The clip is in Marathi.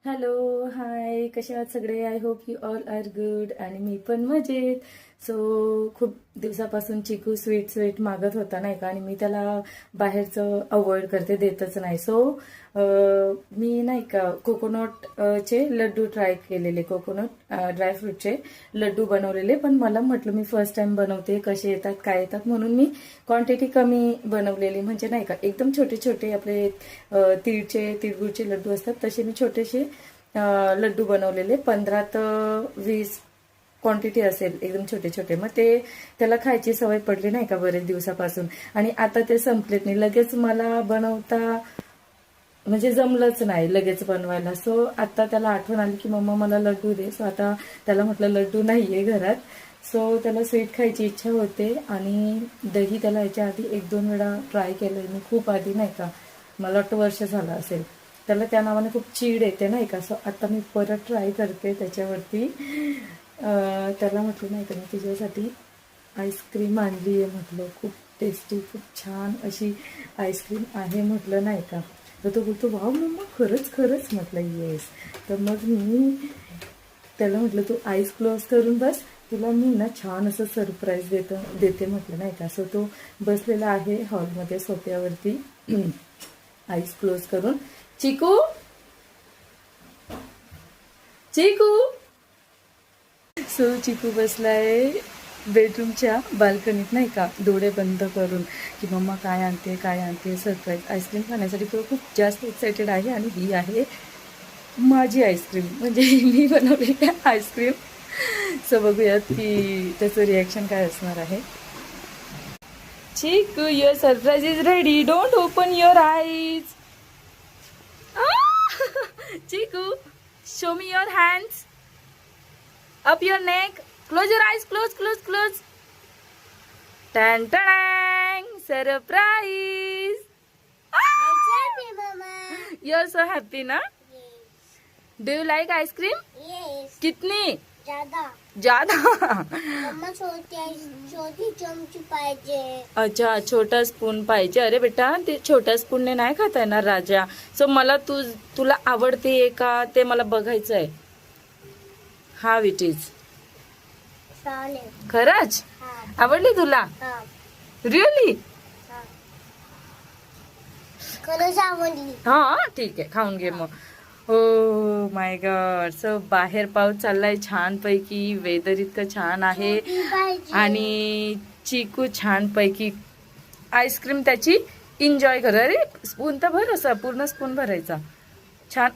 हॅलो हाय, कसे आहात सगळे? I hope you all are good. आणि मी पण मजेत. सो खूप दिवसापासून चिकू स्वीट स्वीट मागत होता नाही का, आणि मी त्याला बाहेरचं अवॉइड करते, देतच नाही. सो मी नाही का कोकोनट चे लड्डू ट्राय केलेले, कोकोनट ड्रायफ्रूटचे लड्डू बनवलेले. पण मला म्हटलं मी फर्स्ट टाइम बनवते, कसे येतात काय येतात, म्हणून मी क्वांटिटी कमी बनवलेली. म्हणजे नाही का एकदम छोटे छोटे आपले तिळगुळचे लड्डू असतात तसे मी छोटेसे लड्डू बनवलेले. 15 ते 20 क्वांटिटी असेल, एकदम छोटे छोटे. मग ते त्याला खायची सवय पडली नाही का बरेच दिवसापासून, आणि आता ते संपलेत नाही. लगेच मला बनवता म्हणजे जमलंच नाही लगेच बनवायला. सो आता त्याला आठवण आली की मम्मा मला लड्डू दे. सो आता त्याला म्हटलं लड्डू नाहीये घरात, सो त्याला स्वीट खायची इच्छा होते. आणि दही त्याला याच्या आधी 1-2 वेळा ट्राय केलंय मी, खूप आधी नाही का, मला वाटतं वर्ष झालं असेल. त्याला त्या नावाने खूप चीड येते नाही का. सो आता मी परत ट्राय करते त्याच्यावरती. त्याला म्हटलं नाही का मी तुझ्यासाठी आईस्क्रीम आणली आहे, म्हटलं खूप टेस्टी, खूप छान अशी आईस्क्रीम आहे म्हटलं नाही का. तर तो बोलतो वाव मम्मा, खरंच खरंच. म्हटलं येस. तर मग मी त्याला म्हटलं तू आईस क्लोज करून बस, तुला मी ना छान असं सरप्राईज देते म्हटलं नाही का. सो तो बसलेला आहे हॉलमध्ये सोफ्यावरती आईस क्लोज करून. चिकू चिकू सो चिकू बसलाय बेडरूमच्या बाल्कनीत नाही का, डोळे बंद करून, की मम्मा काय आणते काय आणते, सरप्राईज आईस्क्रीम खाण्यासाठी तो खूप जास्त एक्सायटेड आहे. आणि ही आहे माझी आईस्क्रीम, म्हणजे मी बनवलेली आईस्क्रीम. सो बघूयात की त्याचं रिॲक्शन काय असणार आहे. Chiku, your surprise is ready, don't open your eyes. Chiku, show me your hands, up your neck, close your eyes, close. Tan tan, surprise. Happy mama. You're so happy na? Yes. Do you like ice cream? Yes. कितनी ज्यादा. ज्यादा? मम्मा छोटी चमची पाहिजे. अच्छा, छोटा स्पून पाहिजे. अरे बेटा, ते छोट्या स्पूनने नाही खाता येणार राजा. सो मला तुला आवडते का ते मला बघायचं आहे. हा इट इज. चालेल. खरंच हा. आवडली तुला? हा. रिअली? हा. खरंच आवडली. हा ठीक आहे, खाऊन घे मग. हो माय गॉड. सो बाहेर पाऊस चाललाय छान पैकी, वेदर इतकं छान आहे. छोटी पाहिजे. आणि चिकू छान पैकी आईस्क्रीम त्याची एन्जॉय कर. अरे स्पून तर भर, असं पूर्ण स्पून भरायचा. छान